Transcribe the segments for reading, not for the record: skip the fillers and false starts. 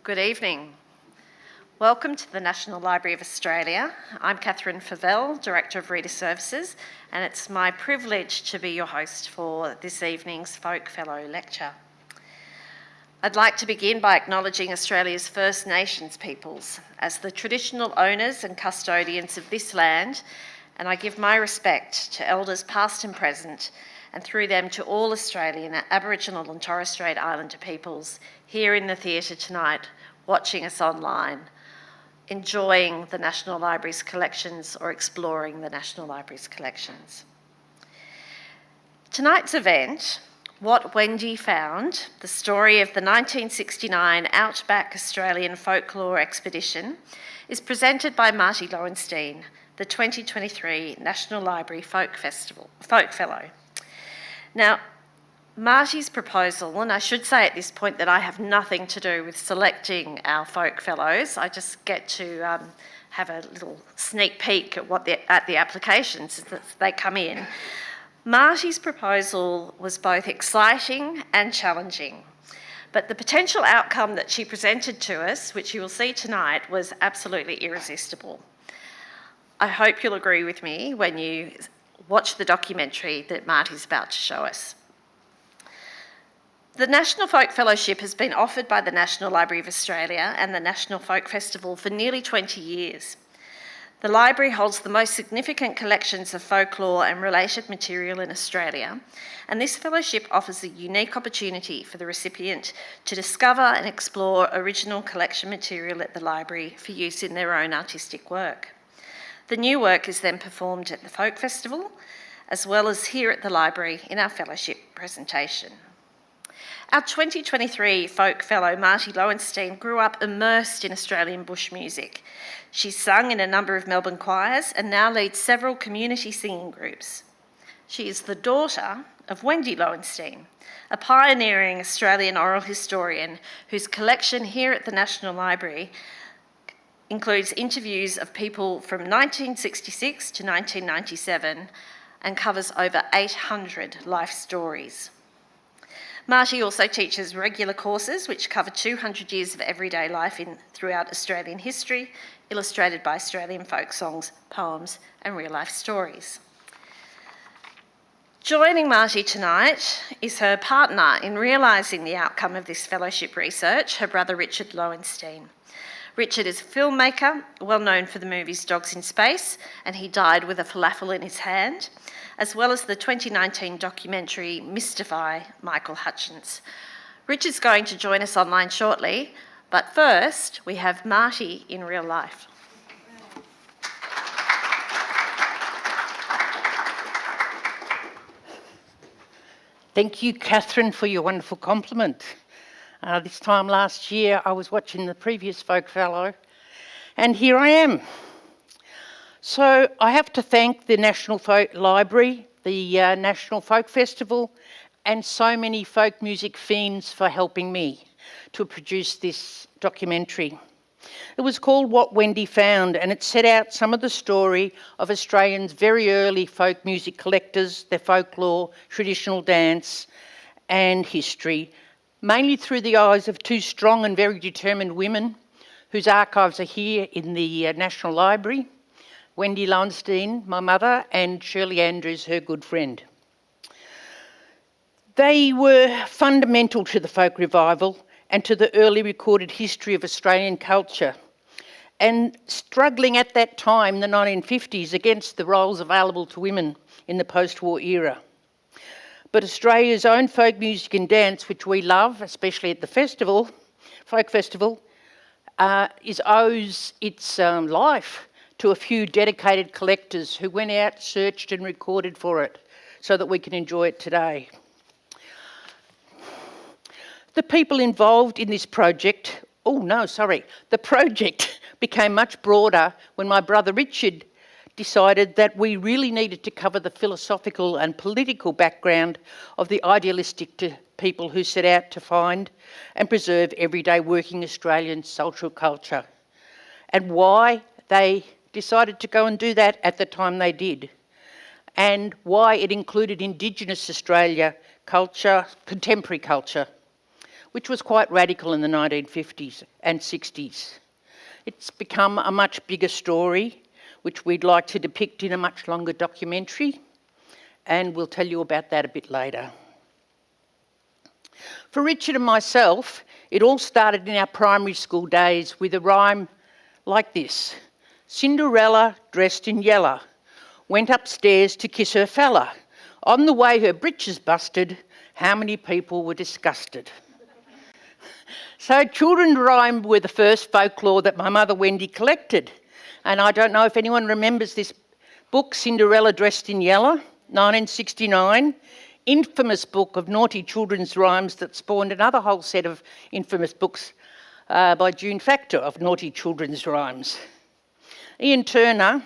Good evening. Welcome to the National Library of Australia. I'm Catherine Favell, Director of Reader Services, and it's my privilege to be your host for this evening's Folk Fellow Lecture. I'd like to begin by acknowledging Australia's First Nations peoples as the traditional owners and custodians of this land, and I give my respect to elders past and present, and through them to all Australian Aboriginal and Torres Strait Islander peoples here in the theatre tonight, watching us online, enjoying the National Library's collections or exploring the National Library's collections. Tonight's event, What Wendy Found, the story of the 1969 Outback Australian Folklore Expedition, is presented by Marty Lowenstein, the 2023 National Library Folk Fellow. Now, Marty's proposal, and I should say at this point that I have nothing to do with selecting our folk fellows. I just get to have a little sneak peek at the applications as they come in. Marty's proposal was both exciting and challenging, but the potential outcome that she presented to us, which you will see tonight, was absolutely irresistible. I hope you'll agree with me when you watch the documentary that Marty's about to show us. The National Folk Fellowship has been offered by the National Library of Australia and the National Folk Festival for nearly 20 years. The library holds the most significant collections of folklore and related material in Australia, and this fellowship offers a unique opportunity for the recipient to discover and explore original collection material at the library for use in their own artistic work. The new work is then performed at the Folk Festival, as well as here at the library in our fellowship presentation. Our 2023 Folk Fellow, Marty Lowenstein, grew up immersed in Australian bush music. She's sung in a number of Melbourne choirs and now leads several community singing groups. She is the daughter of Wendy Lowenstein, a pioneering Australian oral historian whose collection here at the National Library includes interviews of people from 1966 to 1997 and covers over 800 life stories. Marty also teaches regular courses which cover 200 years of everyday life throughout Australian history, illustrated by Australian folk songs, poems and real-life stories. Joining Marty tonight is her partner in realising the outcome of this fellowship research, her brother Richard Lowenstein. Richard is a filmmaker, well known for the movies Dogs in Space, and He Died with a Falafel in His Hand, as well as the 2019 documentary Mystify, Michael Hutchence. Richard's going to join us online shortly, but first we have Marty in real life. Thank you, Catherine, for your wonderful compliment. This time last year, I was watching the previous Folk Fellow, and here I am. So I have to thank the National Folk Library, the National Folk Festival, and so many folk music fiends for helping me to produce this documentary. It was called What Wendy Found, and it set out some of the story of Australians' very early folk music collectors, their folklore, traditional dance, and history, mainly through the eyes of two strong and very determined women whose archives are here in the National Library, Wendy Lowenstein, my mother, and Shirley Andrews, her good friend. They were fundamental to the folk revival and to the early recorded history of Australian culture, and struggling at that time, the 1950s, against the roles available to women in the post-war era. But Australia's own folk music and dance, which we love, especially at the festival, Folk Festival, owes its life to a few dedicated collectors who went out, searched and recorded for it so that we can enjoy it today. The people involved in this project, the project became much broader when my brother Richard decided that we really needed to cover the philosophical and political background of the idealistic people who set out to find and preserve everyday working Australian social culture, and why they decided to go and do that at the time they did, and why it included Indigenous Australia culture, contemporary culture. which was quite radical in the 1950s and 60s. It's become a much bigger story, which we'd like to depict in a much longer documentary, and we'll tell you about that a bit later. For Richard and myself, it all started in our primary school days with a rhyme like this: Cinderella, dressed in yellow, went upstairs to kiss her fella. On the way her breeches busted, how many people were disgusted? So children's rhyme were the first folklore that my mother Wendy collected. And I don't know if anyone remembers this book, Cinderella Dressed in Yellow, 1969, infamous book of naughty children's rhymes that spawned another whole set of infamous books by June Factor of naughty children's rhymes. Ian Turner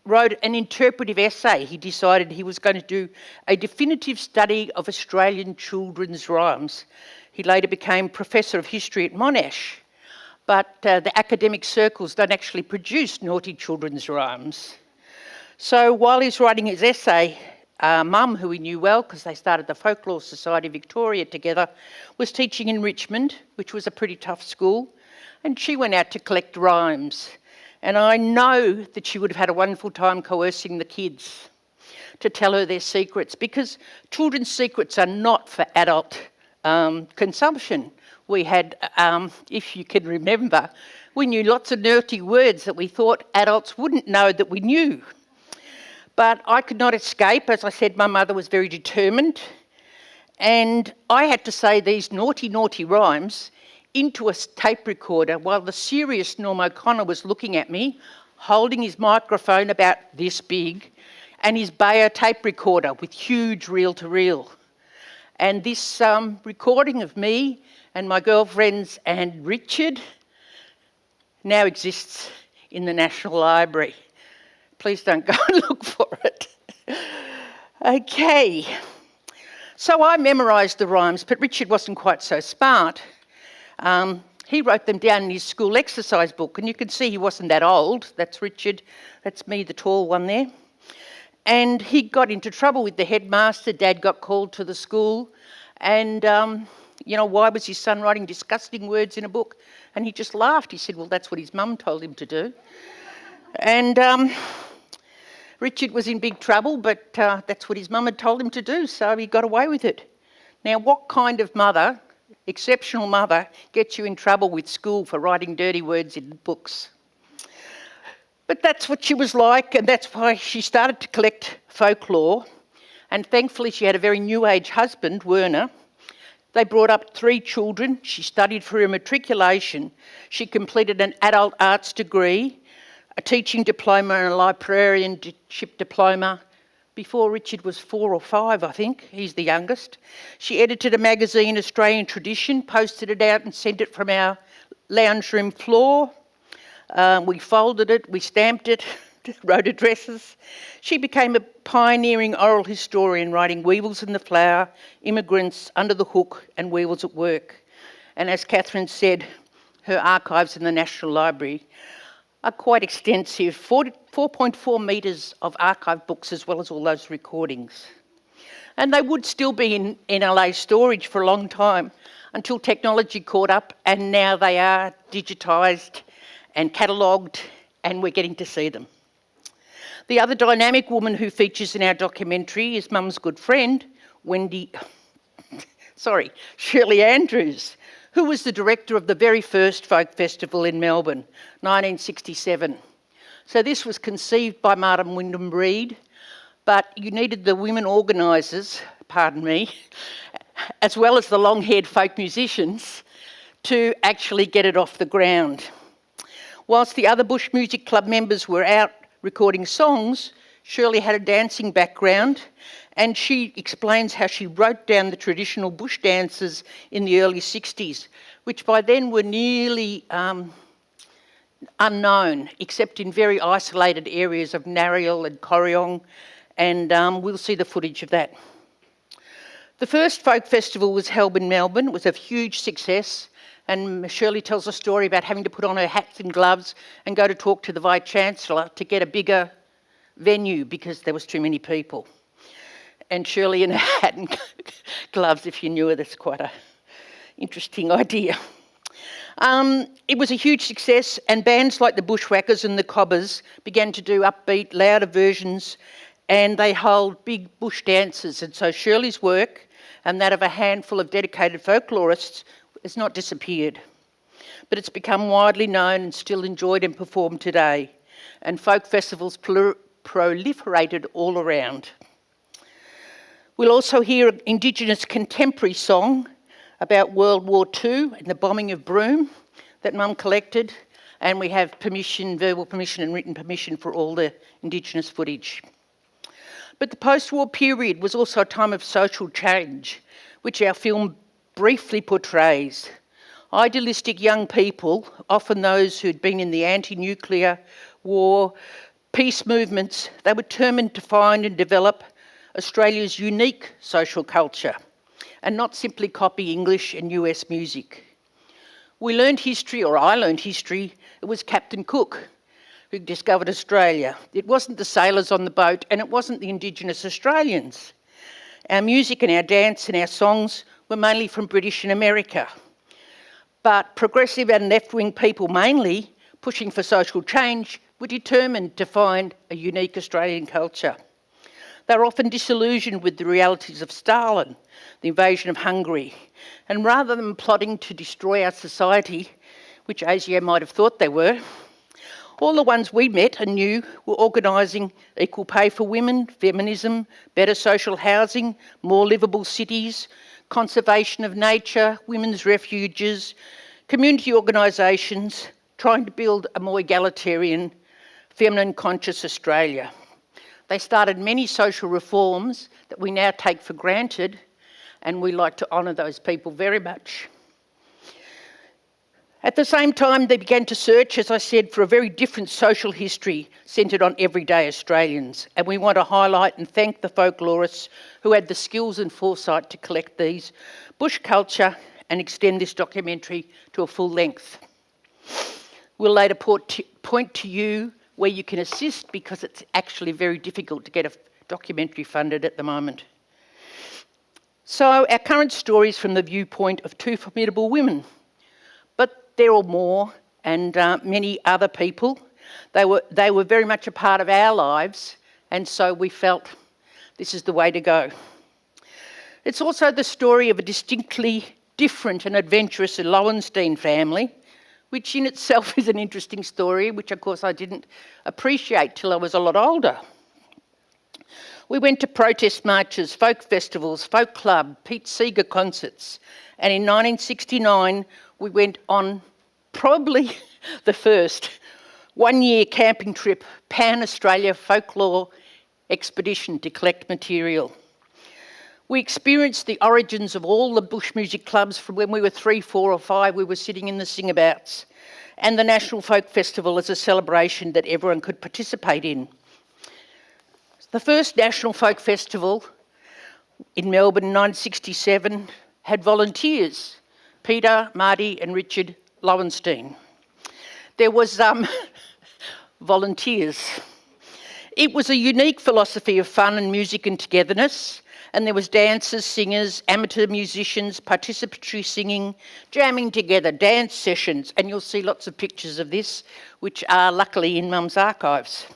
wrote an interpretive essay. He decided he was going to do a definitive study of Australian children's rhymes. He later became Professor of History at Monash, but the academic circles don't actually produce naughty children's rhymes. So while he's writing his essay, Mum, who he knew well because they started the Folklore Society Victoria together, was teaching in Richmond, which was a pretty tough school, and she went out to collect rhymes. And I know that she would have had a wonderful time coercing the kids to tell her their secrets, because children's secrets are not for adult consumption. We had, if you can remember, we knew lots of naughty words that we thought adults wouldn't know that we knew. But I could not escape. As I said, my mother was very determined, and I had to say these naughty, naughty rhymes into a tape recorder while the serious Norm O'Connor was looking at me, holding his microphone about this big, and his Bayer tape recorder with huge reel-to-reel. And this recording of me and my girlfriends and Richard now exists in the National Library. Please don't go and look for it. Okay. So I memorised the rhymes, but Richard wasn't quite so smart. He wrote them down in his school exercise book, and you can see he wasn't that old. That's Richard. That's me, the tall one there. And he got into trouble with the headmaster. Dad got called to the school, and why was his son writing disgusting words in a book? And he just laughed. He said, well, that's what his mum told him to do. And Richard was in big trouble, but that's what his mum had told him to do, so he got away with it. Now, what kind of mother, exceptional mother, gets you in trouble with school for writing dirty words in books? But that's what she was like, and that's why she started to collect folklore. And thankfully she had a very new age husband, Werner. They brought up 3 children. She studied for her matriculation. She completed an adult arts degree, a teaching diploma and a librarianship diploma before Richard was 4 or 5, I think. He's the youngest. She edited a magazine, Australian Tradition, posted it out and sent it from our lounge room floor. We folded it, we stamped it, wrote addresses. She became a pioneering oral historian, writing Weevils in the Flower, Immigrants, Under the Hook and Weevils at Work. And as Catherine said, her archives in the National Library are quite extensive, 4.4 metres of archive books as well as all those recordings. And they would still be in NLA storage for a long time until technology caught up, and now they are digitised and catalogued, and we're getting to see them. The other dynamic woman who features in our documentary is Mum's good friend, Shirley Andrews, who was the director of the very first folk festival in Melbourne, 1967. So this was conceived by Martin Wyndham Reed, but you needed the women organisers, pardon me, as well as the long-haired folk musicians to actually get it off the ground. Whilst the other Bush Music Club members were out recording songs, Shirley had a dancing background, and she explains how she wrote down the traditional bush dances in the early 60s, which by then were nearly unknown, except in very isolated areas of Nariel and Corryong, and we'll see the footage of that. The first folk festival was held in Melbourne. It was a huge success, and Shirley tells a story about having to put on her hats and gloves and go to talk to the Vice-Chancellor to get a bigger venue because there was too many people. And Shirley in a hat and gloves, if you knew her, that's quite Interesting idea. It was a huge success, and bands like the Bushwhackers and the Cobbers began to do upbeat, louder versions, and they hold big bush dances. And so Shirley's work and that of a handful of dedicated folklorists has not disappeared, but it's become widely known and still enjoyed and performed today, and folk festivals proliferated all around. We'll also hear an Indigenous contemporary song about World War II and the bombing of Broome that Mum collected, and we have permission, verbal permission and written permission for all the Indigenous footage. But the post-war period was also a time of social change, which our film briefly portrays. Idealistic young people, often those who'd been in the anti-nuclear war, peace movements, they were determined to find and develop Australia's unique social culture and not simply copy English and US music. We learned history, or I learned history, it was Captain Cook who discovered Australia. It wasn't the sailors on the boat, and it wasn't the Indigenous Australians. Our music and our dance and our songs were mainly from British and America. But progressive and left-wing people mainly, pushing for social change, were determined to find a unique Australian culture. They were often disillusioned with the realities of Stalin, the invasion of Hungary, and rather than plotting to destroy our society, which ASIO might have thought they were, all the ones we met and knew were organising equal pay for women, feminism, better social housing, more livable cities, conservation of nature, women's refuges, community organisations, trying to build a more egalitarian, feminine-conscious Australia. They started many social reforms that we now take for granted, and we like to honour those people very much. At the same time, they began to search, as I said, for a very different social history centred on everyday Australians, and we want to highlight and thank the folklorists who had the skills and foresight to collect these bush culture and extend this documentary to a full length. We'll later point to you where you can assist, because it's actually very difficult to get a documentary funded at the moment. So our current story is from the viewpoint of two formidable women, but there are more, and many other people. They were very much a part of our lives, and so we felt this is the way to go. It's also the story of a distinctly different and adventurous Lowenstein family, which in itself is an interesting story, which of course I didn't appreciate till I was a lot older. We went to protest marches, folk festivals, folk club, Pete Seeger concerts, and in 1969 we went on probably the first one-year camping trip, Pan-Australia folklore expedition to collect material. We experienced the origins of all the bush music clubs from when we were 3, 4 or 5, we were sitting in the singabouts, and the National Folk Festival as a celebration that everyone could participate in. The first National Folk Festival in Melbourne in 1967 had volunteers, Peter, Marty and Richard Lowenstein. There was volunteers. It was a unique philosophy of fun and music and togetherness, and there was dancers, singers, amateur musicians, participatory singing, jamming together, dance sessions, and you'll see lots of pictures of this, which are luckily in Mum's archives.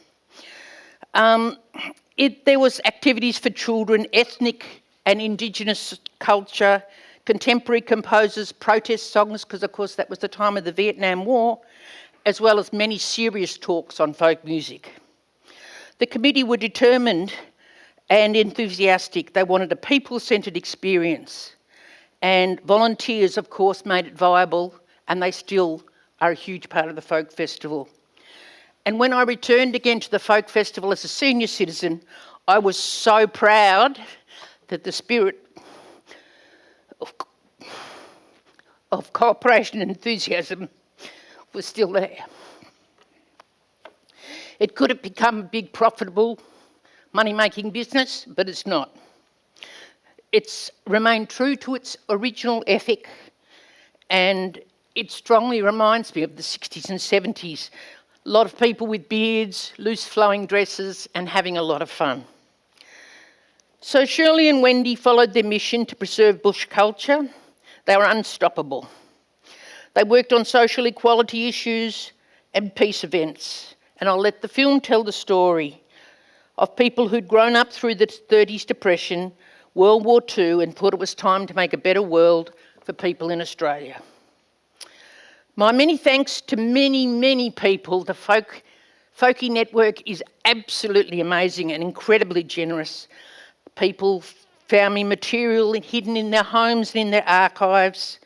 There was activities for children, ethnic and Indigenous culture, contemporary composers, protest songs, because of course that was the time of the Vietnam War, as well as many serious talks on folk music. The committee were determined and enthusiastic. They wanted a people-centred experience, and volunteers, of course, made it viable, and they still are a huge part of the folk festival. And when I returned again to the folk festival as a senior citizen, I was so proud that the spirit of cooperation and enthusiasm was still there. It could have become a big, profitable, money-making business, but it's not. It's remained true to its original ethic, and it strongly reminds me of the 60s and 70s. A lot of people with beards, loose flowing dresses, and having a lot of fun. So Shirley and Wendy followed their mission to preserve bush culture. They were unstoppable. They worked on social equality issues and peace events, and I'll let the film tell the story of people who'd grown up through the 30s depression, World War II, and thought it was time to make a better world for people in Australia. My many thanks to many, many people. The Folkie Network is absolutely amazing and incredibly generous. People found me material hidden in their homes and in their archives.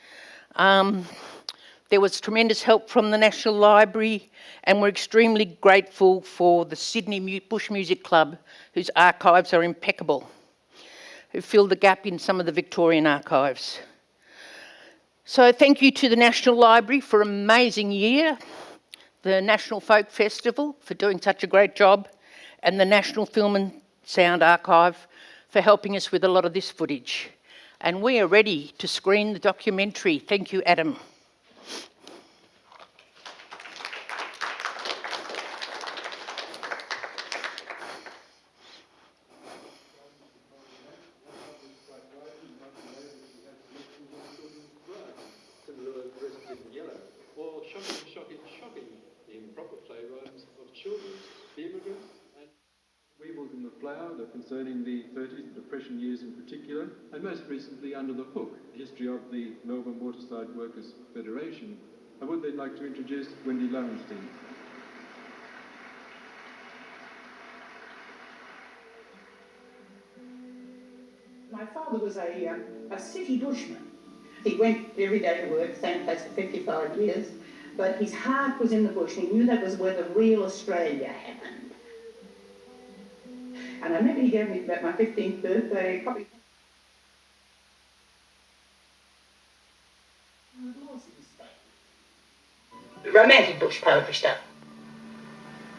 There was tremendous help from the National Library, and we're extremely grateful for the Sydney Bush Music Club, whose archives are impeccable, who filled the gap in some of the Victorian archives. So thank you to the National Library for an amazing year, the National Folk Festival for doing such a great job, and the National Film and Sound Archive for helping us with a lot of this footage. And we are ready to screen the documentary. Thank you, Adam. Shocking the improper play rhymes of children, the immigrants, and Weevils in the Flower, concerning the 30s, the Depression years in particular, and most recently Under the Hook, the history of the Melbourne Waterside Workers Federation. I would then like to introduce Wendy Lowenstein. My father was a city bushman. He went every day to work, same place for 55 years, but his heart was in the bush. He knew that was where the real Australia happened. And I remember he gave me about my 15th birthday copy. Romantic bush poetry stuff.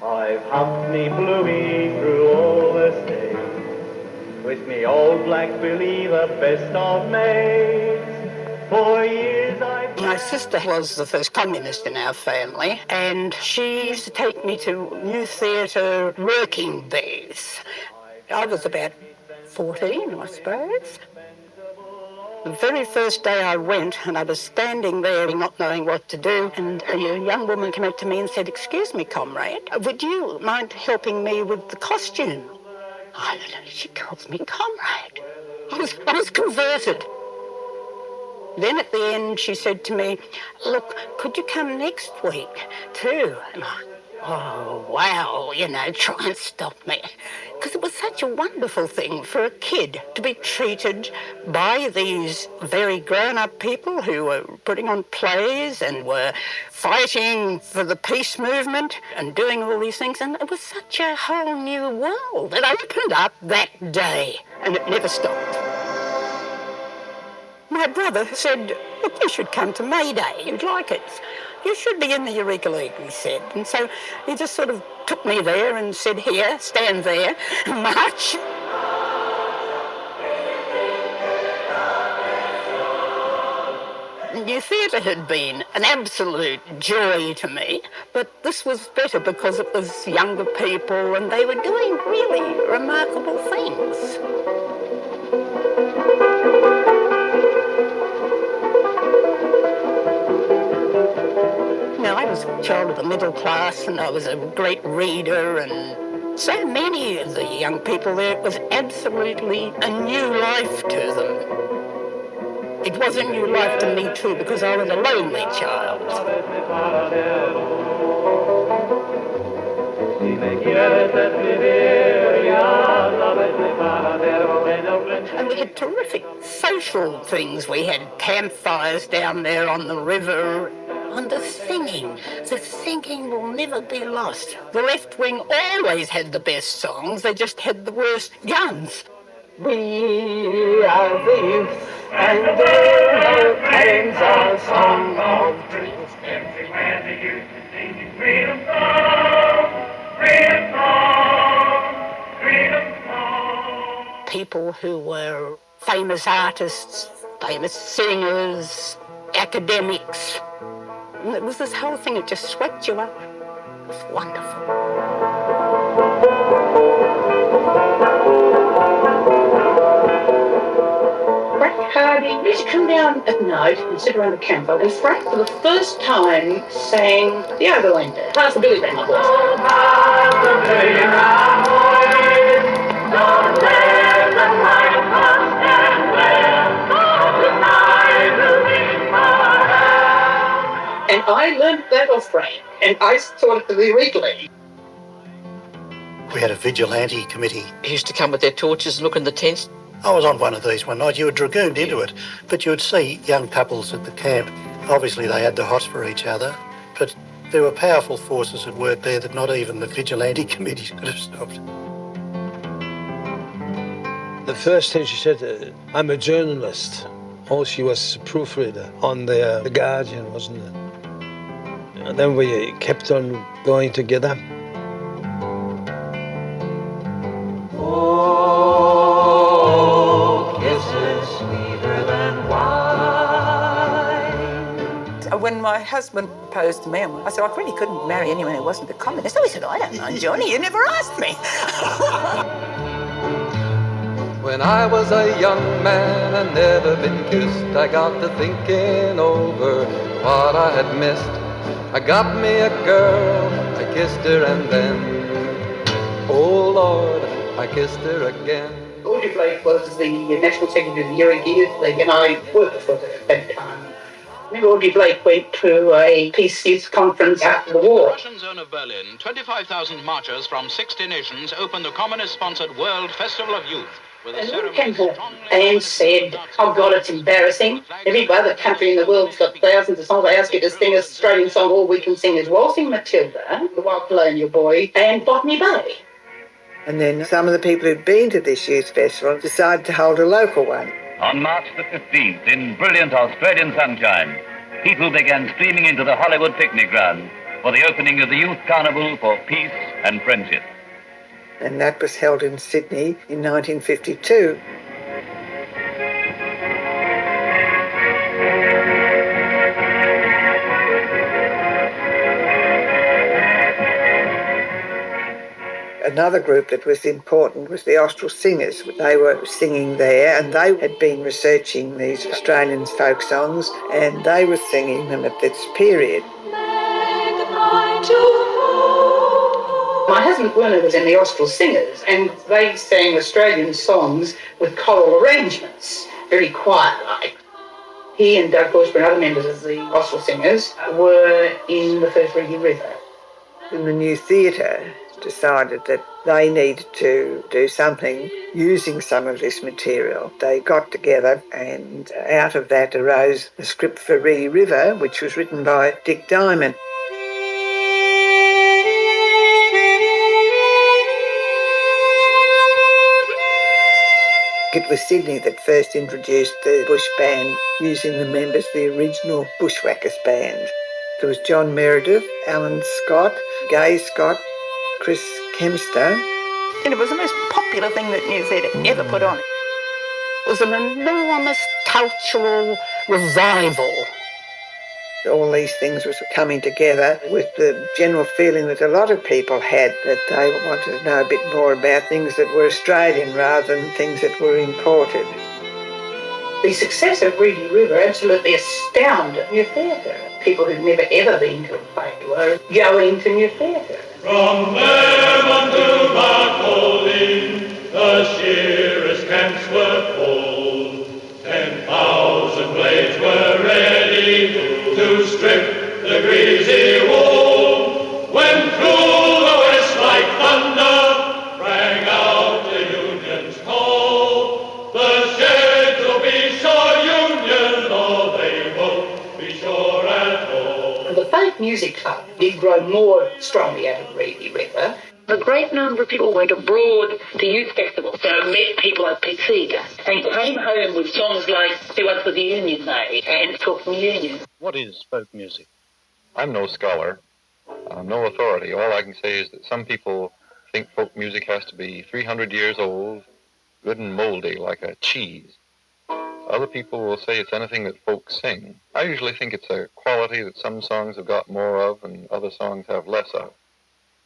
I've humped me bluey through all the states, with me old black Billy, the best of mates. For years I've... My sister was the first communist in our family, and she used to take me to New Theatre working days. I was about 14, I suppose. The very first day I went, and I was standing there not knowing what to do, and a young woman came up to me and said, "Excuse me, comrade, would you mind helping me with the costume?" I don't know, she calls me comrade. I was converted. Then at the end she said to me, "Look, could you come next week too?" And oh, wow, try and stop me. Because it was such a wonderful thing for a kid to be treated by these very grown-up people who were putting on plays and were fighting for the peace movement and doing all these things. And it was such a whole new world. It opened up that day, and it never stopped. My brother said, "Look, you should come to May Day. You'd like it. You should be in the Eureka League," he said. And so he just sort of took me there and said, "Here, stand there, march." New Theatre had been an absolute joy to me, but this was better because it was younger people and they were doing really remarkable things. I was a child of the middle class and I was a great reader, and so many of the young people there, it was absolutely a new life to them. It was a new life to me too, because I was a lonely child. And we had terrific social things. We had campfires down there on the river. And the singing will never be lost. The left wing always had the best songs, they just had the worst guns. We are the youth, and their names are song of dreams. Everywhere the youth is singing freedom song, freedom song, freedom song. People who were famous artists, famous singers, academics. And it was this whole thing, it just swept you up. It was wonderful. Work hard Friday, we used to come down at night and sit around the campfire, and Frank, for the first time, sang The Overlander. Pass the Billy Band, my boys. Pass the Billy Band, boys. Don't let the night come stand there. Tonight will be forever. And I learned that off Frank, and I taught it to the Wrigley. We had a vigilante committee. They used to come with their torches and look in the tents. I was on one of these one night. You were dragooned into it, but you would see young couples at the camp. Obviously, they had the hots for each other, but there were powerful forces at work there that not even the vigilante committees could have stopped. The first thing she said, I'm a journalist. Oh, she was a proofreader on the Guardian, wasn't it? And then we kept on going together. When my husband proposed to me, I said I really couldn't marry anyone who wasn't a communist. So he said, I don't mind, Johnny, you never asked me. When I was a young man and never been kissed, I got to thinking over what I had missed. I got me a girl, I kissed her and then, oh Lord, I kissed her again. Audrey Blake was the National Secretary of the Yearrington Youth League, and I worked for her at that time. Audrey Blake went to a peace youth conference after the war. Russian zone of Berlin, 25,000 marchers from 60 nations opened the communist-sponsored World Festival of Youth. And Lord Campbell and said, oh God, it's embarrassing. Every other country in the world's got thousands of songs. I ask you to sing an Australian song, all we can sing is Waltzing Matilda, The Wild Colonial Boy, and Botany Bay. And then some of the people who'd been to this youth festival decided to hold a local one. On March the 15th, in brilliant Australian sunshine, people began streaming into the Hollywood picnic ground for the opening of the Youth Carnival for Peace and Friendship. And that was held in Sydney in 1952. Another group that was important was the Austral Singers. They were singing there, and they had been researching these Australian folk songs, and they were singing them at this period. My husband Werner was in the Austral Singers, and they sang Australian songs with choral arrangements, very quiet-like. He and Doug Horsburgh and other members of the Austral Singers were in the First Reedy River. And the New Theatre decided that they needed to do something using some of this material. They got together, and out of that arose the script for Reedy River, which was written by Dick Diamond. It was Sydney that first introduced the bush band using the members of the original Bushwhackers band. There was John Meredith, Alan Scott, Gay Scott, Chris Kempster. And it was the most popular thing that New Theatre ever put on. It was an enormous cultural revival. All these things were coming together with the general feeling that a lot of people had, that they wanted to know a bit more about things that were Australian rather than things that were imported. The success of Reedy River absolutely astounded New Theatre. People who'd never ever been to a play were going to New Theatre. From Fairmont to Barcaldine, the shearers' camps were full. 10,000 blades were ready to strip the greasy wool. When through the west like thunder rang out the Union's call, the sheds will be sure Union, though they won't be sure at all. The Folk Music Club did grow more strongly out of Reedy River. A great number of people went abroad to youth festivals, so met people like Pete Seeger, and came home with songs like Who Wants for the Union Day and Talking Union. What is folk music? I'm no scholar. I'm no authority. All I can say is that some people think folk music has to be 300 years old, good and mouldy like a cheese. Other people will say it's anything that folks sing. I usually think it's a quality that some songs have got more of and other songs have less of.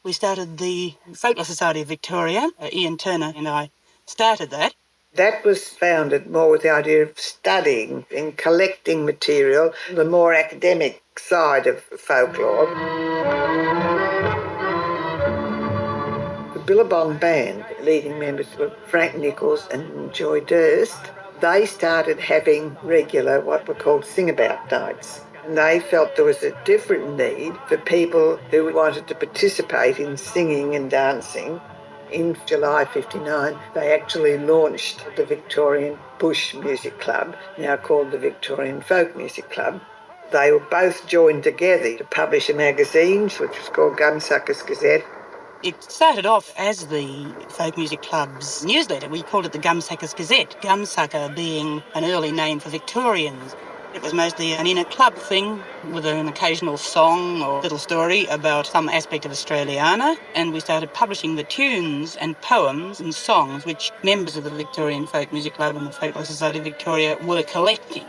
We started the Folklore Society of Victoria. Ian Turner and I started that. That was founded more with the idea of studying and collecting material, the more academic side of folklore. The Billabong Band, leading members were Frank Nichols and Joy Durst. They started having regular, what were called sing-about nights. And they felt there was a different need for people who wanted to participate in singing and dancing. In July 59, they actually launched the Victorian Bush Music Club, now called the Victorian Folk Music Club. They were both joined together to publish a magazine, which was called Gumsuckers Gazette. It started off as the Folk Music Club's newsletter. We called it the Gumsuckers Gazette, Gumsucker being an early name for Victorians. It was mostly an inner club thing with an occasional song or little story about some aspect of Australiana, and we started publishing the tunes and poems and songs which members of the Victorian Folk Music Club and the Folklore Society of Victoria were collecting.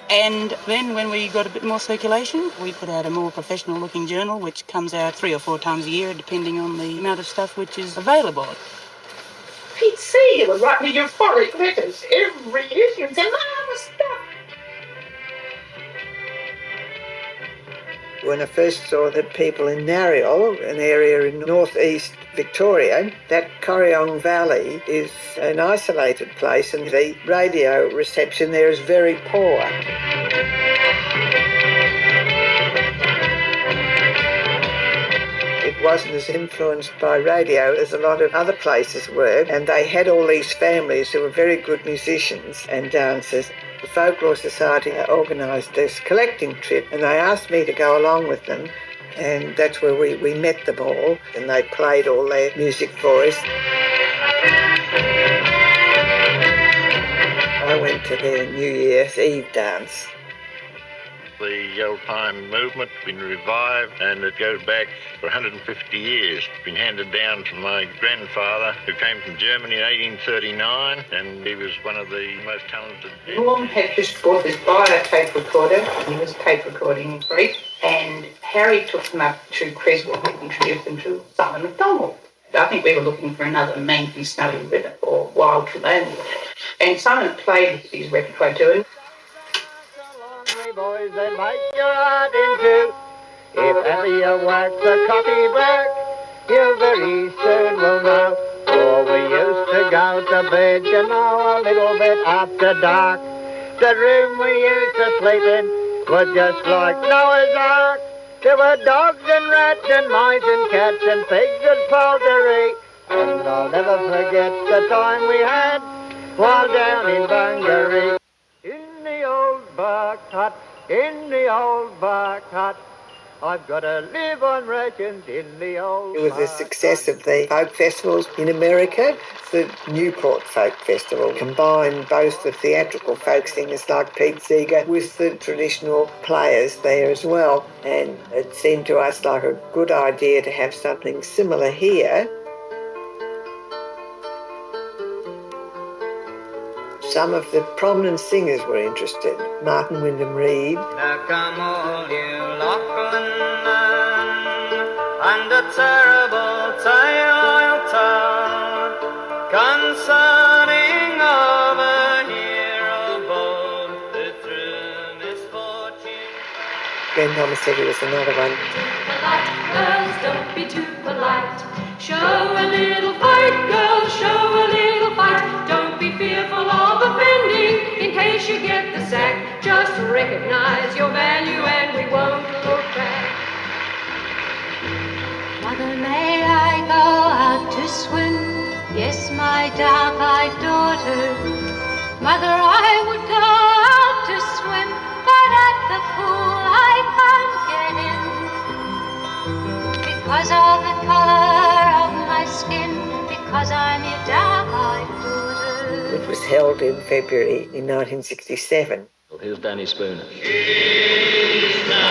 And then when we got a bit more circulation, we put out a more professional-looking journal which comes out 3 or 4 times a year depending on the amount of stuff which is available. Pete Seeger would write me euphoric letters every issue and say, marvellous stuff. When I first saw the people in Nariel, an area in northeast Victoria, that Corryong Valley is an isolated place and the radio reception there is very poor. It wasn't as influenced by radio as a lot of other places were, and they had all these families who were very good musicians and dancers. The Folklore Society organised this collecting trip and they asked me to go along with them, and that's where we met them all and they played all their music for us. I went to their New Year's Eve dance. The old-time movement's been revived and it goes back for 150 years. It's been handed down from my grandfather who came from Germany in 1839 and he was one of the most talented. Norm had just bought this bio tape recorder. He was tape recording in Greek, and Harry took them up to Creswell and introduced them to Simon MacDonald. I think we were looking for another Manky Snowy River or Wild Trelawny. And Simon played his repertoire to him. Boys, they make your heart in two. If ever you wax a copy black, you very soon will know. For we used to go to bed, you know, a little bit after dark. The room we used to sleep in was just like Noah's Ark. There were dogs and rats and mice and cats and pigs and poultry. And I'll never forget the time we had while down in Bungaree. In the old bark hut, in the old bark hut, I've got to live on rations in the old It was a success of the folk festivals in America. The Newport Folk Festival combined both the theatrical folk singers like Pete Seeger with the traditional players there as well. And it seemed to us like a good idea to have something similar here. Some of the prominent singers were interested. Martin Wyndham Reed. Now come all you Lachlan and a terrible tale I'll tell concerning of a hero bold who through misfortune. Glenn Thomas-Eddy was another one. Girls, don't be too polite. Show a little fight, girls, show a little fight. Don't be fearful of offending in case you get the sack. Just recognize your value and we won't look back. Mother, may I go out to swim? Yes, my dark-eyed daughter. Mother, I would go out to swim, but at the pool I can't get in. Because of the color of my skin, because I'm your dark-eyed daughter. It was held in February in 1967. Well, here's Danny Spooner. She's the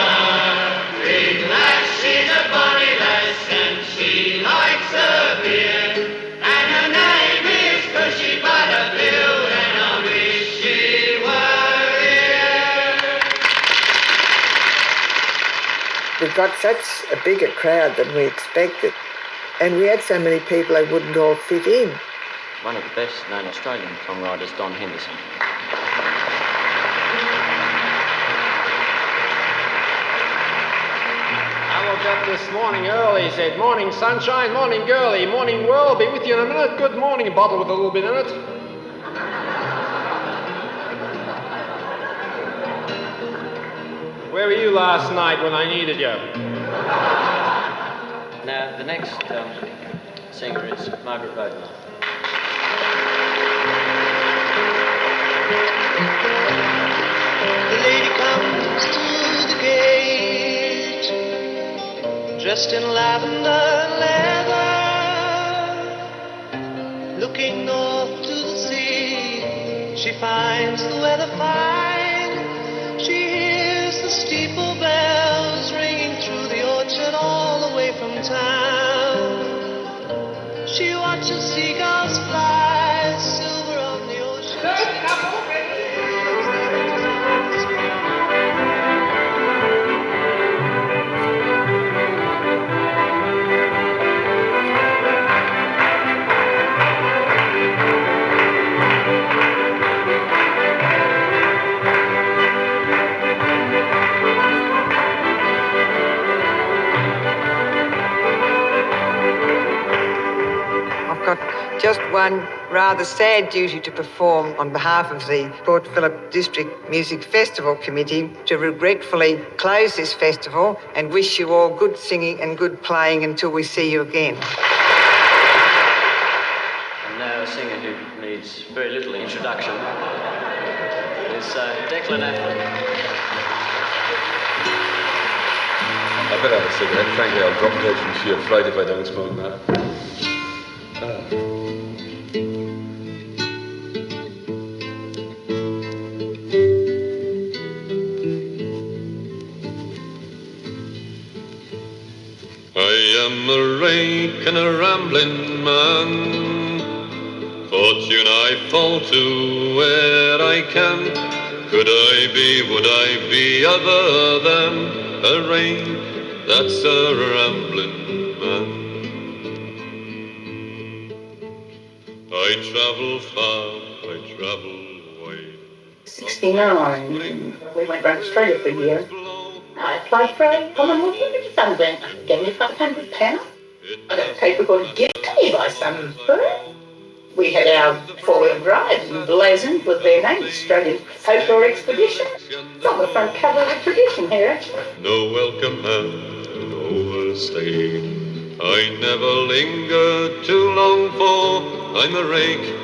big lass, she's a bonny lass, and she likes her beer. And her name is Cushy Butterfield, and I wish she were here. We got such a bigger crowd than we expected. And we had so many people they wouldn't all fit in. one of the best known Australian songwriters, Don Henderson. I woke up this morning early, said, morning sunshine, morning girlie, morning world, be with you in a minute, good morning, bottle with a little bit in it. Where were you last night when I needed you? Now, the next singer is Margaret Roden. The lady comes to the gate, dressed in lavender leather, looking north to the sea. She finds the weather fine. She hears the steeple bells ringing through the orchard all the way from town. She watches seagulls fly, silver on the ocean. Just one rather sad duty to perform on behalf of the Port Phillip District Music Festival Committee to regretfully close this festival and wish you all good singing and good playing until we see you again. And now a singer who needs very little introduction is Declan Atherton. I better have a cigarette. Frankly, I'll drop dead from sheer fright if I don't smoke now. I am a rake and a rambling man, fortune I fall to where I can. Could I be, would I be other than a rake that's a rambling man? I travel far, I travel wide. 69, we went round Australia for a year. I applied for a Commonwealth Limited Fund grant. Gave me £500. I got a tape recorded gift to me by some firm. We had our four-wheel drives emblazoned with their names, Australian Folklore Expedition. It's on the front cover of the tradition here, actually. No welcome hand overstayed. I never linger too long, for I'm a rake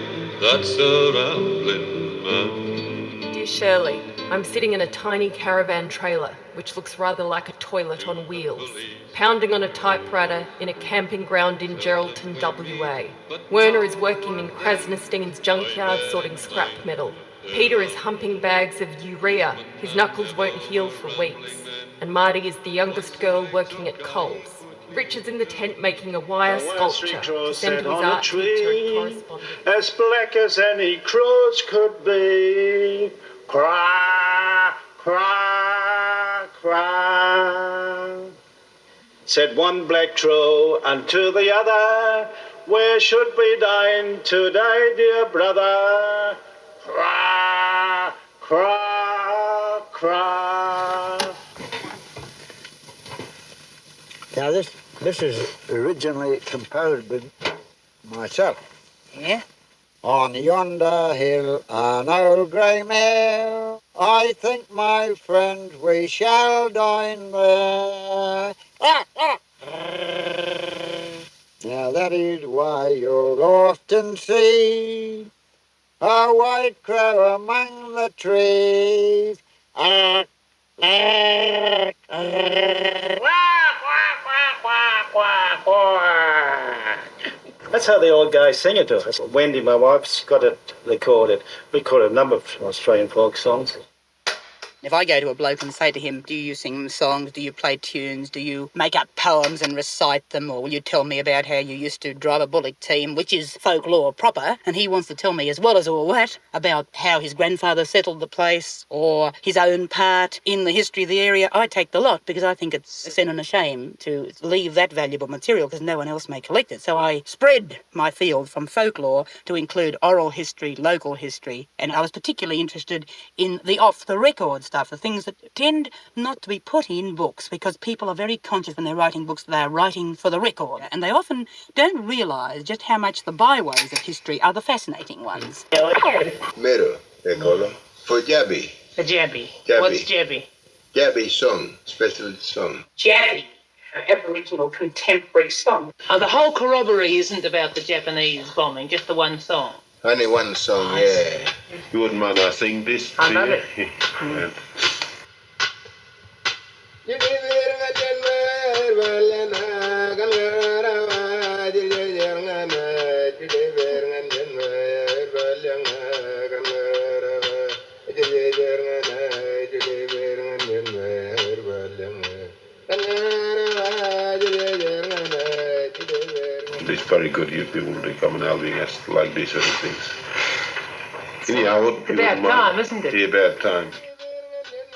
that's a rambling man. Dear Shirley, I'm sitting in a tiny caravan trailer, which looks rather like a toilet on wheels, pounding on a typewriter in a camping ground in Geraldton, WA. Werner is working in Krasnosten's junkyard sorting scrap metal. Peter is humping bags of urea. His knuckles won't heal for weeks. And Marty is the youngest girl working at Coles. Rich is in the tent making a wire sculpture to send to his art teacher and correspondent. As black as any crows could be. Cry, cry, cry. Said one black crow unto the other, where should we dine today, dear brother? Cry, cry, cry. Now this is originally composed with myself. Yeah? On yonder hill, an old grey mare, I think, my friend, we shall dine there. Now that is why you'll often see a white crow among the trees. That's how the old guys sing it to us. Wendy, my wife's got it recorded. We recorded a number of Australian folk songs. If I go to a bloke and say to him, do you sing songs, do you play tunes, do you make up poems and recite them, or will you tell me about how you used to drive a bullock team, which is folklore proper, and he wants to tell me as well as all that about how his grandfather settled the place or his own part in the history of the area, I take the lot because I think it's a sin and a shame to leave that valuable material because no one else may collect it. So I spread my field from folklore to include oral history, local history, and I was particularly interested in the off-the-record stuff, the things that tend not to be put in books because people are very conscious when they're writing books that they're writing for the record, and they often don't realise just how much the byways of history are the fascinating ones. Meru, they call them. For Jabby. A jabby. Jabby. What's jabby? Jabby song, special song. Jabby, Aboriginal contemporary song. Oh, the whole corroboree isn't about the Japanese bombing, just the one song. Only one song, yeah. You wouldn't mind I sing this? I love you? it. Yeah. It's very good you people to come and helping us like these sort of things. Anyhow, It's about time, isn't it? Yeah, about time.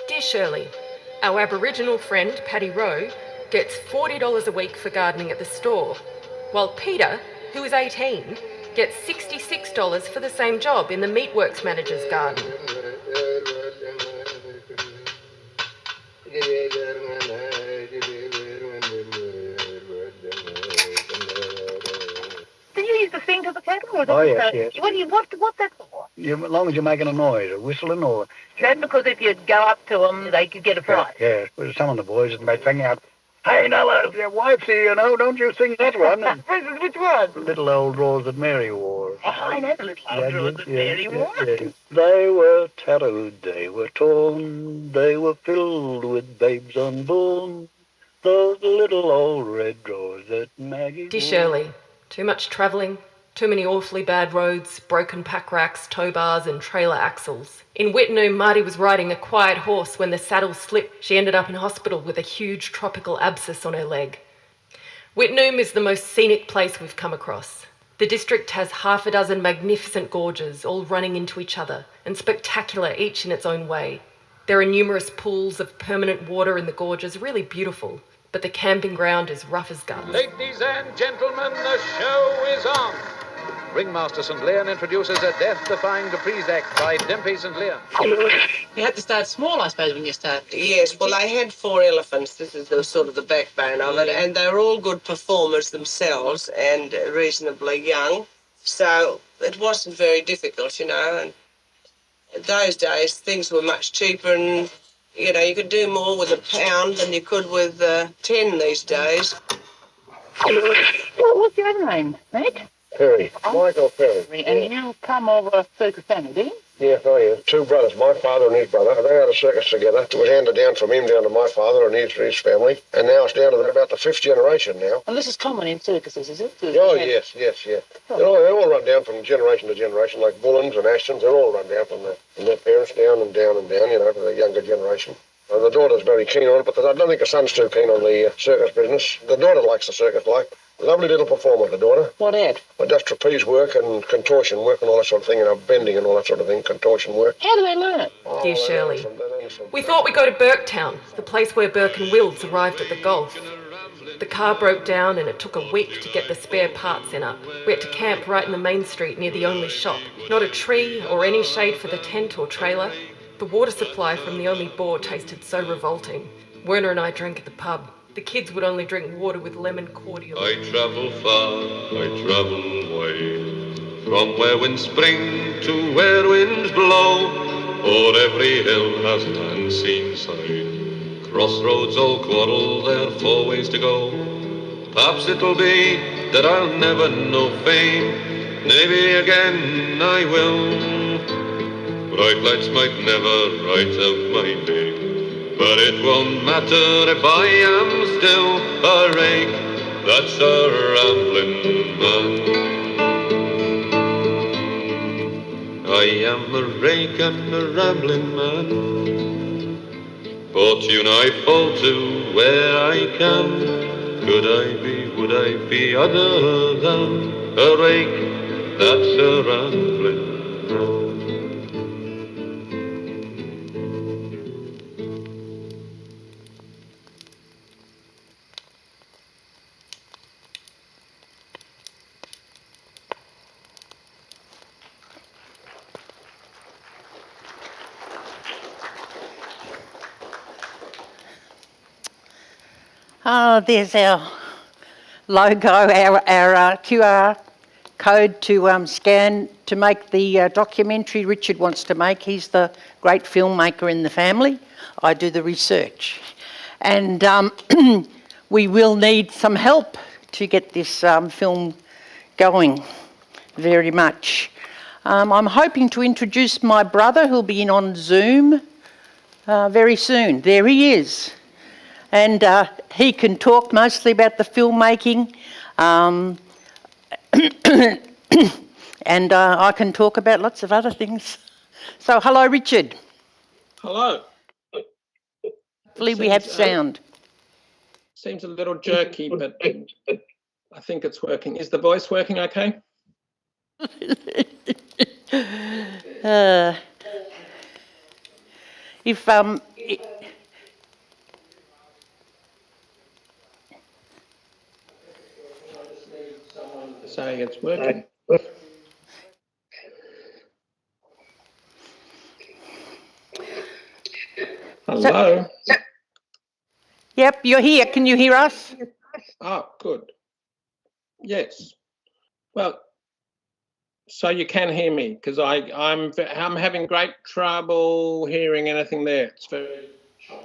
Dear Shirley, our Aboriginal friend Paddy Rowe gets $40 a week for gardening at the store, while Peter, who is 18, gets $66 for the same job in the meatworks manager's garden. Do you use the sing to the cattle? Or Oh, yes, yes. What's that for? As long as you're making a noise, or whistling, or... That's because if you go up to them, they could get a prize. Yeah, well, some of the boys, and they sing out, "Hey, Nella, your wife's here, don't you sing that one?" And Which one? little old drawers that Mary wore. Oh, I know the little old drawers that Mary wore. Yeah. They were tattooed, they were torn, they were filled with babes unborn. Those little old red drawers that Maggie Dear wore. Shirley, too much travelling, too many awfully bad roads, broken pack racks, tow bars and trailer axles. In Whitnoom, Marty was riding a quiet horse when the saddle slipped. She ended up in hospital with a huge tropical abscess on her leg. Whitnoom is the most scenic place we've come across. The district has half a dozen magnificent gorges, all running into each other, and spectacular each in its own way. There are numerous pools of permanent water in the gorges, really beautiful, but the camping ground is rough as guts. Ladies and gentlemen, the show is on. Ringmaster St. Leon introduces a death-defying Caprice act by Dempsey St. Leon. You had to start small, I suppose, when you started. Yes, well, they had 4 elephants. This is the sort of the backbone of it, and they were all good performers themselves and reasonably young, so it wasn't very difficult, and in those days things were much cheaper, and you could do more with £1 than you could with 10 these days. What's your other name, mate? Perry, Michael Perry. And you come over Circus Family, do you? Yes, I am. 2 brothers, my father and his brother. They had a circus together. It was handed down from him down to my father and his family. And now it's down to about the 5th generation now. And this is common in circuses, is it? Oh, yes. They all run down from generation to generation, like Bullens and Ashtons. They're all run down from their parents down and down and down, to the younger generation. And the daughter's very keen on it, but I don't think the son's too keen on the circus business. The daughter likes the circus, Lovely little performer, the daughter. What at? Well, does trapeze work and contortion work and all that sort of thing, bending and all that sort of thing, contortion work. How do they learn it? Dear Shirley, we thought we'd go to Burketown, the place where Burke and Wills arrived at the Gulf. The car broke down and it took a week to get the spare parts in up. We had to camp right in the main street near the only shop. Not a tree or any shade for the tent or trailer. The water supply from the only bore tasted so revolting. Werner and I drank at the pub. The kids would only drink water with lemon cordial. I travel far, I travel wide, from where winds spring to where winds blow. O'er every hill has an unseen sign. Crossroads, old quarrel, there are 4 ways to go. Perhaps it'll be that I'll never know fame. Maybe again I will. Bright lights might never write out my name. But it won't matter if I am still a rake that's a rambling man. I am a rake and a rambling man. Fortune I fall to where I can. Could I be, would I be other than a rake that's a rambling road? There's our logo, our QR code to scan to make the documentary Richard wants to make. He's the great filmmaker in the family. I do the research. And we will need some help to get this film going very much. I'm hoping to introduce my brother who'll be in on Zoom very soon. There he is. And he can talk mostly about the filmmaking, and I can talk about lots of other things. So, hello, Richard. Hello. Hopefully we have sound. Seems a little jerky, but I think it's working. Is the voice working okay? Say it's working. Hello. Yep, you're here. Can you hear us? Oh, good. Yes. Well, so you can hear me because I'm having great trouble hearing anything there. It's very choppy.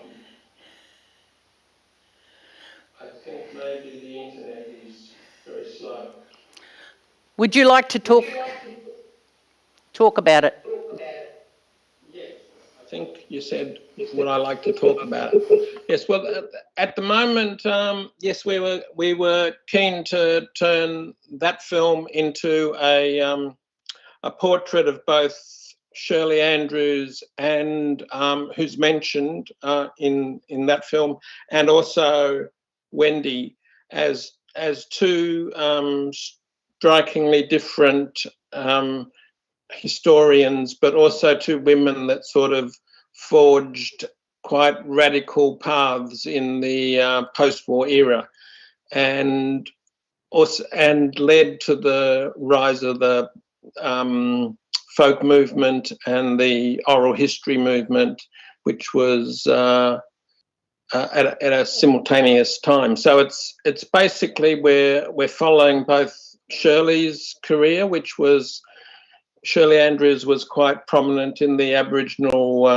I think maybe the internet is very slow. Would you like to talk about it? Yes, I think you said, would I like to talk about it? Yes, well, at the moment, yes, we were keen to turn that film into a portrait of both Shirley Andrews and who's mentioned in that film, and also Wendy as two strikingly different historians, but also two women that sort of forged quite radical paths in the post-war era, and led to the rise of the folk movement and the oral history movement, which was at a simultaneous time. So it's basically we're following both Shirley's career, which was Shirley Andrews was quite prominent in the Aboriginal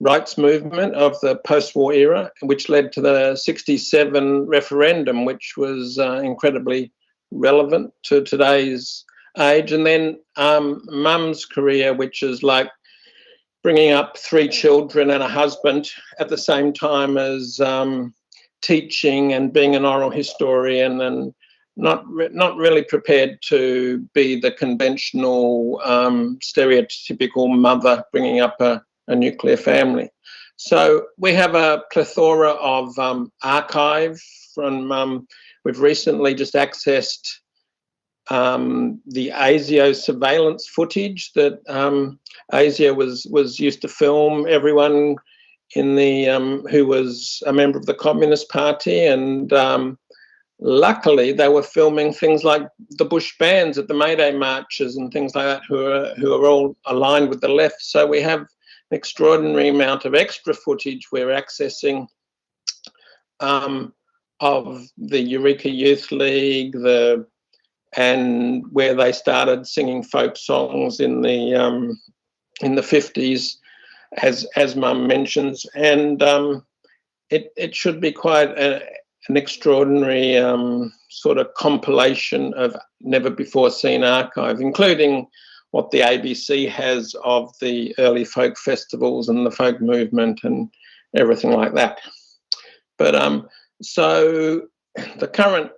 rights movement of the post-war era, which led to the 67 referendum, which was incredibly relevant to today's age. And then Mum's career, which is like bringing up 3 children and a husband at the same time as teaching and being an oral historian, and not really prepared to be the conventional stereotypical mother bringing up a nuclear family. So we have a plethora of archive from, we've recently just accessed the ASIO surveillance footage that ASIO was used to film everyone in the who was a member of the Communist Party, and luckily they were filming things like the Bush bands at the May Day marches and things like that, who are all aligned with the left. So we have an extraordinary amount of extra footage we're accessing of the Eureka Youth League, and where they started singing folk songs in the 50s, as Mum mentions, and it should be quite an extraordinary sort of compilation of never before seen archive, including what the ABC has of the early folk festivals and the folk movement and everything like that. But so the current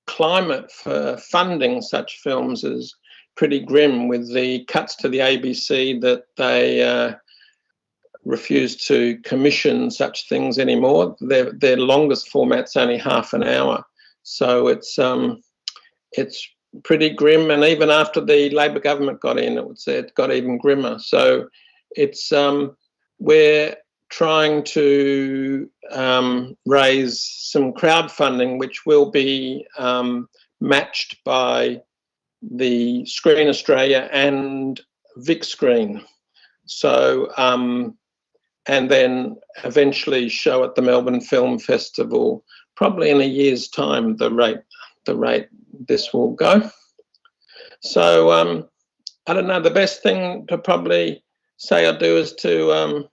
climate for funding such films is pretty grim, with the cuts to the ABC that they refuse to commission such things anymore. Their longest format's only half an hour, so it's pretty grim. And even after the Labor government got in, it got even grimmer. So it's we're trying to raise some crowdfunding, which will be matched by the Screen Australia and Vic Screen. So, and then eventually show at the Melbourne Film Festival, probably in a year's time, the rate this will go. So, I don't know, the best thing to probably say or do is to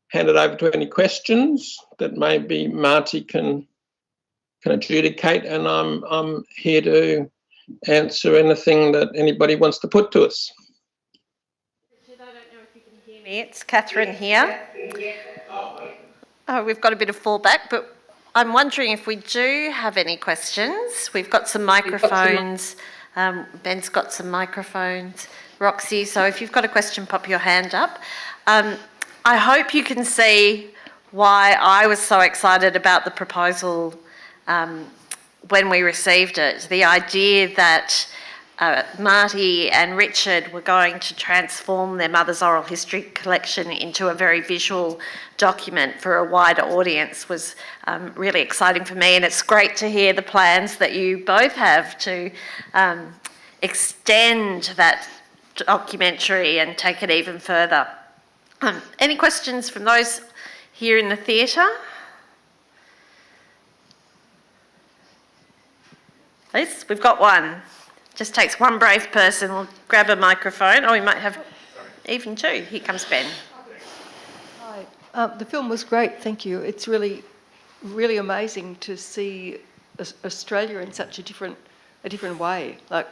hand it over to any questions that maybe Marty can adjudicate, and I'm here to answer anything that anybody wants to put to us. It's Catherine here. Oh, we've got a bit of fallback, but I'm wondering if we do have any questions. We've got some microphones. Ben's got some microphones. Roxy, so if you've got a question, pop your hand up. I hope you can see why I was so excited about the proposal when we received it. The idea that Marty and Richard were going to transform their mother's oral history collection into a very visual document for a wider audience was really exciting for me, and it's great to hear the plans that you both have to extend that documentary and take it even further. Any questions from those here in the theatre? Please, we've got one. Just takes one brave person. We'll grab a microphone. Oh, we might have even two. Here comes Ben. Hi. The film was great, thank you. It's really, really amazing to see Australia in such a different way. Like,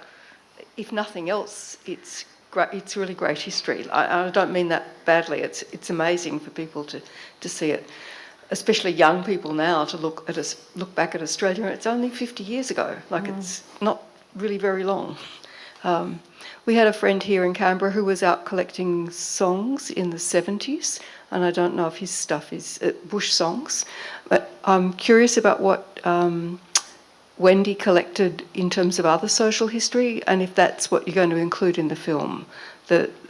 if nothing else, it's great. It's really great history. I don't mean that badly. It's amazing for people to see it, especially young people now, to look back at Australia. It's only 50 years ago. Like, it's not really very long. We had a friend here in Canberra who was out collecting songs in the 70s, and I don't know if his stuff is bush songs, but I'm curious about what Wendy collected in terms of other social history, and if that's what you're going to include in the film.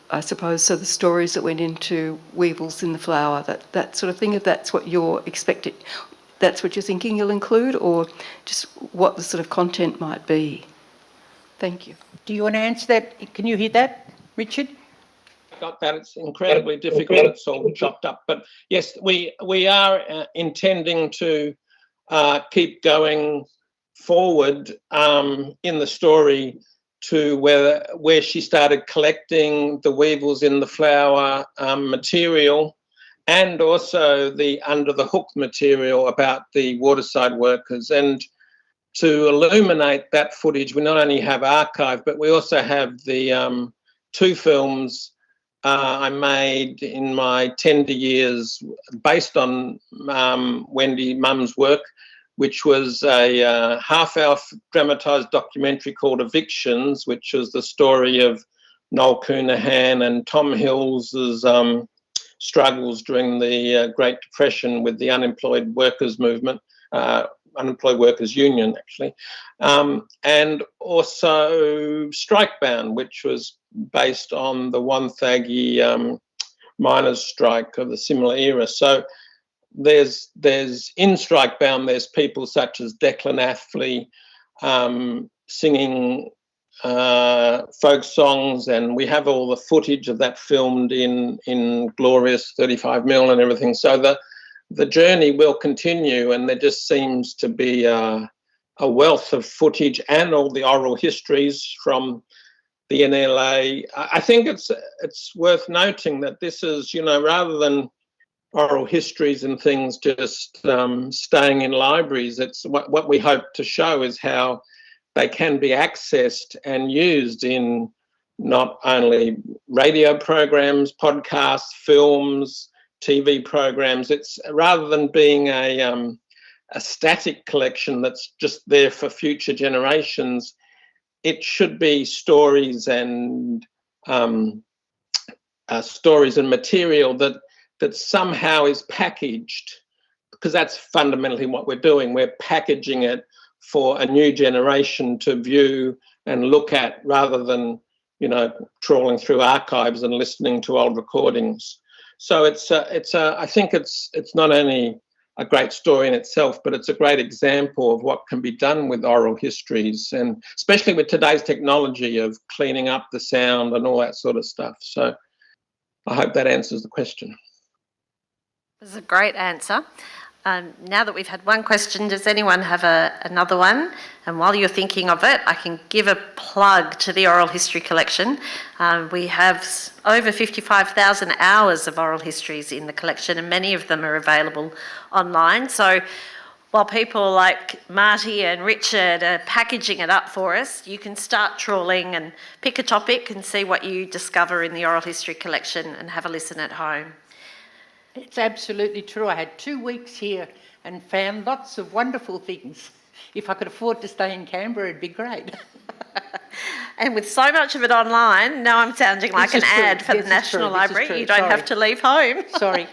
I suppose, so the stories that went into Weevils in the Flower, that sort of thing, if that's what you're expecting, that's what you're thinking you'll include, or just what the sort of content might be. Thank you. Do you want to answer that? Can you hear that, Richard? Got that. It's incredibly difficult. It's all chopped up. But yes, we are intending to keep going forward in the story to where she started collecting the Weevils in the Flower material, and also the Under the Hook material about the waterside workers. And to illuminate that footage, we not only have archive, but we also have the two films I made in my tender years based on Wendy Mum's work, which was a half-hour dramatised documentary called Evictions, which was the story of Noel Counihan and Tom Hill's struggles during the Great Depression with the unemployed workers movement, Unemployed Workers Union, actually, and also Strikebound, which was based on the Wonthaggi miners' strike of the similar era. So there's in Strikebound, there's people such as Declan Athley singing folk songs, and we have all the footage of that filmed in glorious 35mm and everything. So the journey will continue, and there just seems to be a wealth of footage and all the oral histories from the NLA. I think it's worth noting that this is, rather than oral histories and things just staying in libraries, it's what we hope to show is how they can be accessed and used in not only radio programs, podcasts, films, TV programs. It's rather than being a static collection that's just there for future generations, it should be stories and material that somehow is packaged, because that's fundamentally what we're doing. We're packaging it for a new generation to view and look at, rather than, you know, trawling through archives and listening to old recordings. So I think it's not only a great story in itself, but it's a great example of what can be done with oral histories, and especially with today's technology of cleaning up the sound and all that sort of stuff. So I hope that answers the question. This is a great answer. Now that we've had one question, does anyone have another one? And while you're thinking of it, I can give a plug to the Oral History Collection. We have over 55,000 hours of oral histories in the collection, and many of them are available online. So while people like Marty and Richard are packaging it up for us, you can start trawling and pick a topic and see what you discover in the Oral History Collection and have a listen at home. It's absolutely true. I had 2 weeks here and found lots of wonderful things. If I could afford to stay in Canberra, it'd be great. And with so much of it online, now I'm sounding like an ad for the National Library. You don't have to leave home. Sorry.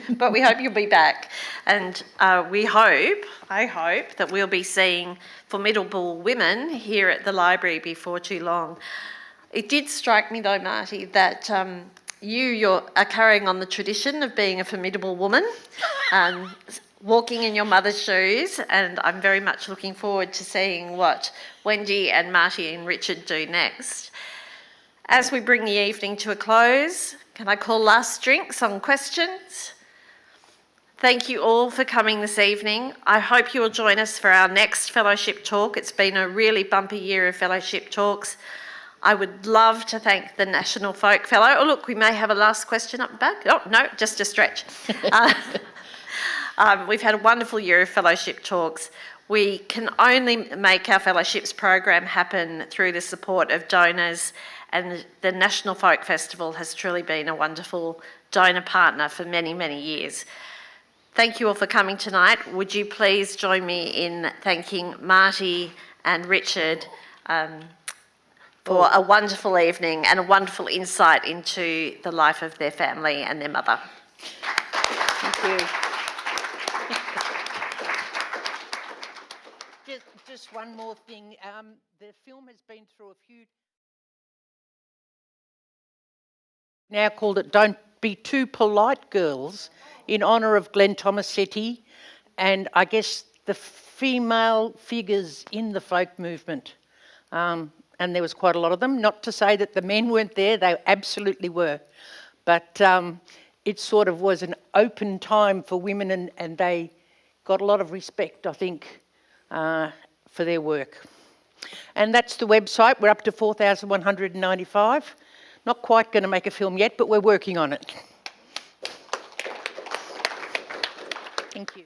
But we hope you'll be back. And I hope that we'll be seeing formidable women here at the library before too long. It did strike me though, Marty, that you are carrying on the tradition of being a formidable woman, walking in your mother's shoes, and I'm very much looking forward to seeing what Wendy and Marty and Richard do next. As we bring the evening to a close, can I call last drinks on questions? Thank you all for coming this evening. I hope you will join us for our next fellowship talk. It's been a really bumpy year of fellowship talks. I would love to thank the National Folk Fellow. Oh, look, we may have a last question up the back. Oh, no, just a stretch. We've had a wonderful year of fellowship talks. We can only make our fellowships program happen through the support of donors, and the National Folk Festival has truly been a wonderful donor partner for many, many years. Thank you all for coming tonight. Would you please join me in thanking Marty and Richard for a wonderful evening and a wonderful insight into the life of their family and their mother. Thank you. Just one more thing. The film has been through a few... Now called it Don't Be Too Polite Girls, in honour of Glenn Tomasetti and I guess the female figures in the folk movement. And there was quite a lot of them. Not to say that the men weren't there, they absolutely were. But it sort of was an open time for women, and they got a lot of respect, I think, for their work. And that's the website. We're up to 4,195. Not quite going to make a film yet, but we're working on it. Thank you.